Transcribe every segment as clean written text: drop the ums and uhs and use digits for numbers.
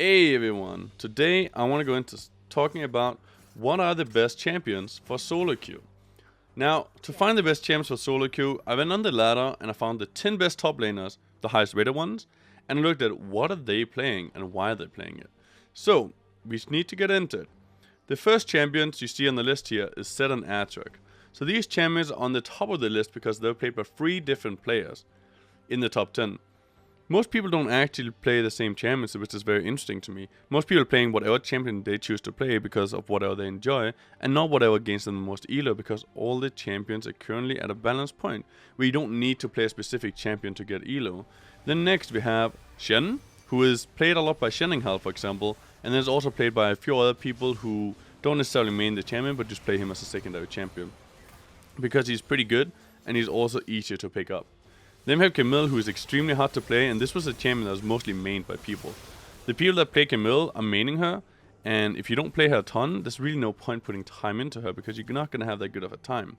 Hey everyone, today I want to go into talking about what are the best champions for solo queue. Now, to find the best champs for solo queue, I went on the ladder and I found the 10 best top laners, the highest rated ones, and looked at what are they playing and why they're playing it. So, we need to get into it. The first champions you see on the list here is Shen and Attrick. So these champions are on the top of the list because they're played by 3 different players in the top 10. Most people don't actually play the same champions, which is very interesting to me. Most people are playing whatever champion they choose to play because of whatever they enjoy, and not whatever gains them the most elo, because all the champions are currently at a balanced point where you don't need to play a specific champion to get elo. Then next we have Shen, who is played a lot by Shenninghal, for example, and then is also played by a few other people who don't necessarily main the champion, but just play him as a secondary champion. Because he's pretty good, and he's also easier to pick up. Then we have Camille, who is extremely hard to play, and this was a champion that was mostly mained by people. The people that play Camille are maining her, and if you don't play her a ton, there's really no point putting time into her because you're not going to have that good of a time.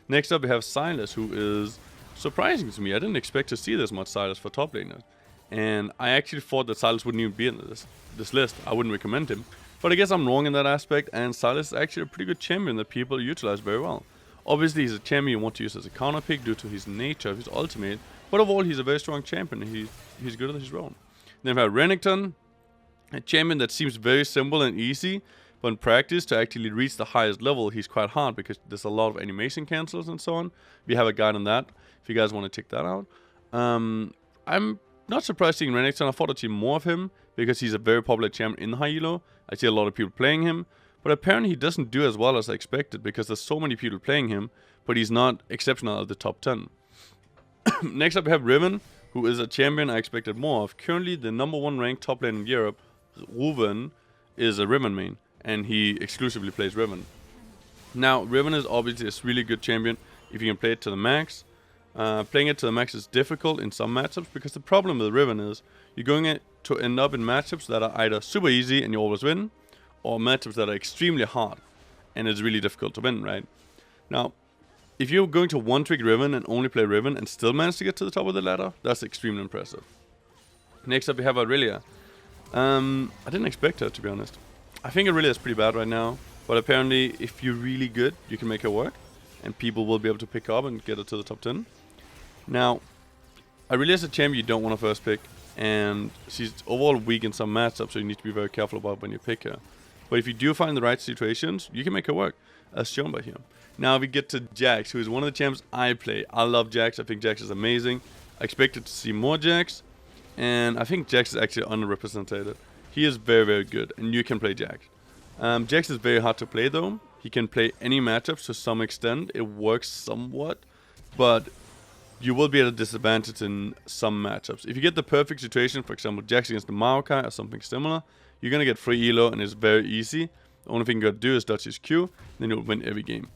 Next up we have Silas, who is surprising to me. I didn't expect to see this much Silas for top laners. And I actually thought that Silas wouldn't even be in this list. I wouldn't recommend him. But I guess I'm wrong in that aspect, and Silas is actually a pretty good champion that people utilize very well. Obviously, he's a champion you want to use as a counter pick due to his nature of his ultimate, but overall, he's a very strong champion. He's good at his role. Then we have Renekton, a champion that seems very simple and easy, but in practice, to actually reach the highest level, he's quite hard because there's a lot of animation cancels and so on. We have a guide on that if you guys want to check that out. I'm not surprised seeing Renekton. I thought I'd see more of him because he's a very popular champion in high elo. I see a lot of people playing him. But apparently he doesn't do as well as I expected because there's so many people playing him, but he's not exceptional at the top 10. Next up we have Riven, who is a champion I expected more of. Currently the number 1 ranked top lane in Europe, Ruven, is a Riven main, and he exclusively plays Riven. Now, Riven is obviously a really good champion if you can play it to the max. Playing it to the max is difficult in some matchups because the problem with Riven is you're going to end up in matchups that are either super easy and you always win, or matchups that are extremely hard and it's really difficult to win, right? Now, if you're going to one-trick Riven and only play Riven and still manage to get to the top of the ladder, that's extremely impressive. Next up we have Aurelia. I didn't expect her, to be honest. I think Aurelia is pretty bad right now, but apparently if you're really good, you can make her work and people will be able to pick up and get her to the top 10. Now, Aurelia is a champion you don't want to first pick, and she's overall weak in some matchups, so you need to be very careful about when you pick her. But if you do find the right situations, you can make it work, as shown by here. Now we get to Jax, who is one of the champs I play. I love Jax. I think Jax is amazing. I expected to see more Jax, and I think Jax is actually underrepresented. He is very, very good, and you can play Jax. Jax is very hard to play, though. He can play any matchups to some extent. It works somewhat, but you will be at a disadvantage in some matchups. If you get the perfect situation, for example, Jax against the Maokai or something similar, you're going to get free elo and it's very easy. The only thing you got to do is dodge his Q, then you'll win every game.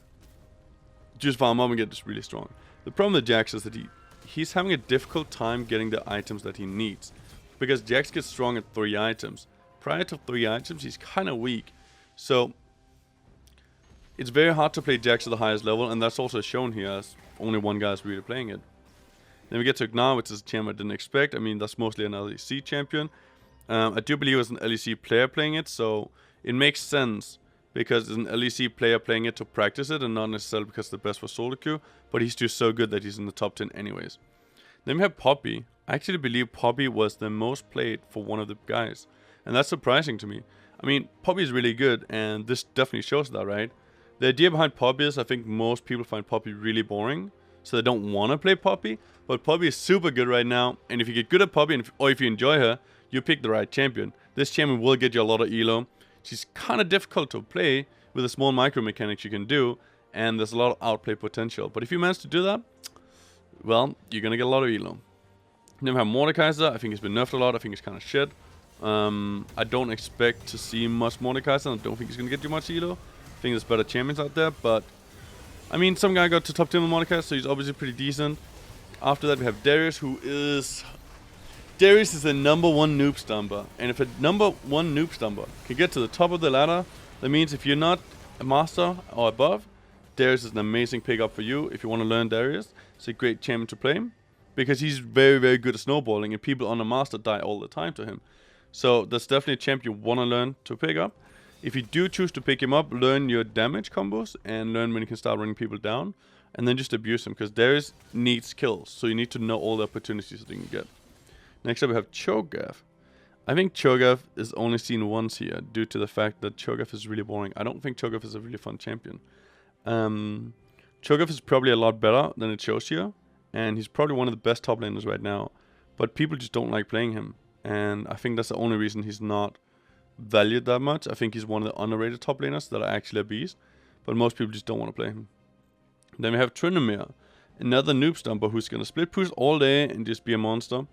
Just farm up and get this really strong. The problem with Jax is that he's having a difficult time getting the items that he needs. Because Jax gets strong at 3 items. Prior to 3 items, he's kind of weak. So, it's very hard to play Jax at the highest level, and that's also shown here as only one guy is really playing it. Then we get to Gnar, which is a champion I didn't expect. I mean, that's mostly an LEC champion. I do believe it's an LEC player playing it, so it makes sense because it's an LEC player playing it to practice it and not necessarily because it's the best for solo queue, but he's just so good that he's in the top 10 anyways. Then we have Poppy. I actually believe Poppy was the most played for one of the guys, and that's surprising to me. I mean, Poppy is really good, and this definitely shows that, right? The idea behind Poppy is I think most people find Poppy really boring, so they don't want to play Poppy, but Poppy is super good right now, and if you get good at Poppy, or if you enjoy her, you pick the right champion. This champion will get you a lot of elo. She's kind of difficult to play with the small micro mechanics you can do, and there's a lot of outplay potential. But if you manage to do that, well, you're going to get a lot of elo. Then we have Mordekaiser. I think he's been nerfed a lot. I think he's kind of shit. I don't expect to see much Mordekaiser. I don't think he's going to get you much elo. I think there's better champions out there, but I mean, some guy got to top 10 with Mordekaiser, so he's obviously pretty decent. After that, we have Darius, who is... Darius is the number 1 noob stumper, and if a number 1 noob stumper can get to the top of the ladder, that means if you're not a master or above, Darius is an amazing pickup for you. If you want to learn Darius, it's a great champion to play because he's very, very good at snowballing, and people on the master die all the time to him. So that's definitely a champ you want to learn to pick up. If you do choose to pick him up, learn your damage combos and learn when you can start running people down. And then just abuse him, because there needs kills. So you need to know all the opportunities that you can get. Next up we have Cho'Gath. I think Cho'Gath is only seen once here due to the fact that Cho'Gath is really boring. I don't think Cho'Gath is a really fun champion. Cho'Gath is probably a lot better than it shows here. And he's probably one of the best top laners right now. But people just don't like playing him. And I think that's the only reason he's not valued that much. I think he's one of the underrated top laners that are actually a beast. But most people just don't want to play him. Then we have Tryndamere, another noob stomper who's going to split push all day and just be a monster.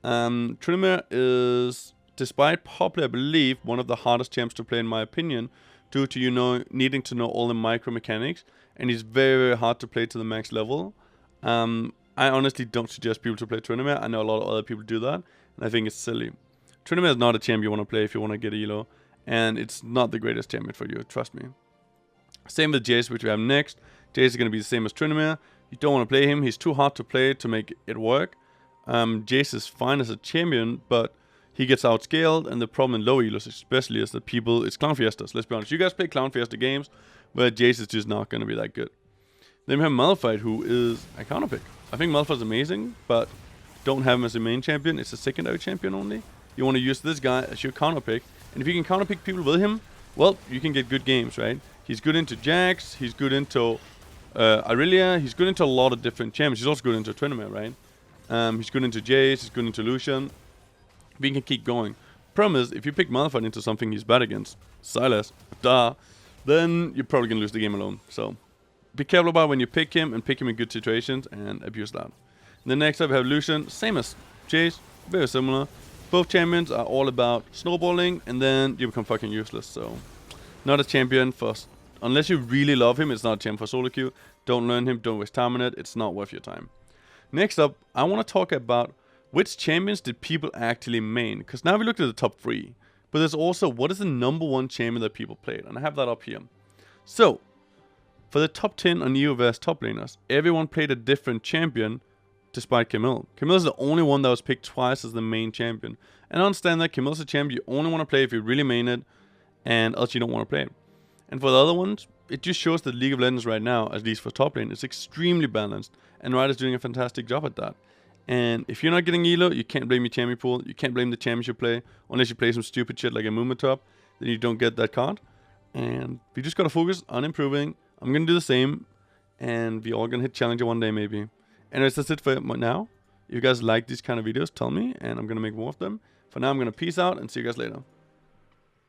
Tryndamere is, despite popular belief, one of the hardest champs to play in my opinion, due to needing to know all the micro mechanics, and he's very, very hard to play to the max level. I honestly don't suggest people to play Tryndamere. I know a lot of other people do that, and I think it's silly. Tryndamere is not a champ you want to play if you want to get elo, and it's not the greatest champion for you, trust me. Same with Jace, which we have next. Jace is going to be the same as Tryndamere. You don't want to play him. He's too hard to play to make it work. Jace is fine as a champion, but he gets outscaled, and the problem in low elos especially is that it's Clown Fiestas. Let's be honest. You guys play Clown Fiesta games where Jace is just not going to be that good. Then we have Malphite, who is a counter pick. I think Malphite's amazing, but don't have him as a main champion. It's a secondary champion only. You want to use this guy as your counter pick, and if you can counter pick people with him, well, you can get good games, right? He's good into Jax, he's good into Irelia, he's good into a lot of different champions. He's also good into Tryndamere, right? He's good into Jace, he's good into Lucian. We can keep going. Problem is, if you pick Malphite into something he's bad against, Sylas, then you're probably going to lose the game alone. So be careful about when you pick him, and pick him in good situations and abuse that. And then next up we have Lucian, same as Jace, very similar. Both champions are all about snowballing, and then you become fucking useless. So not a champion for... Unless you really love him, it's not a champ for solo queue. Don't learn him, don't waste time on it, it's not worth your time. Next up, I want to talk about which champions did people actually main. Because now we looked at the top 3. But there's also, what is the number 1 champion that people played? And I have that up here. So, for the top 10 on EOVS top laners, everyone played a different champion despite Camille. Camille is the only one that was picked twice as the main champion. And I understand that Camille's a champion you only want to play if you really main it, and else you don't want to play it. And for the other ones, it just shows that League of Legends right now, at least for top lane, is extremely balanced. And Riot is doing a fantastic job at that. And if you're not getting elo, you can't blame your champion pool. You can't blame the champions you play. Unless you play some stupid shit like a Mumatop, then you don't get that card. And we just gotta focus on improving. I'm gonna do the same. And we all gonna hit Challenger one day maybe. Anyways, that's it for now. If you guys like these kind of videos, tell me. And I'm gonna make more of them. For now, I'm gonna peace out and see you guys later.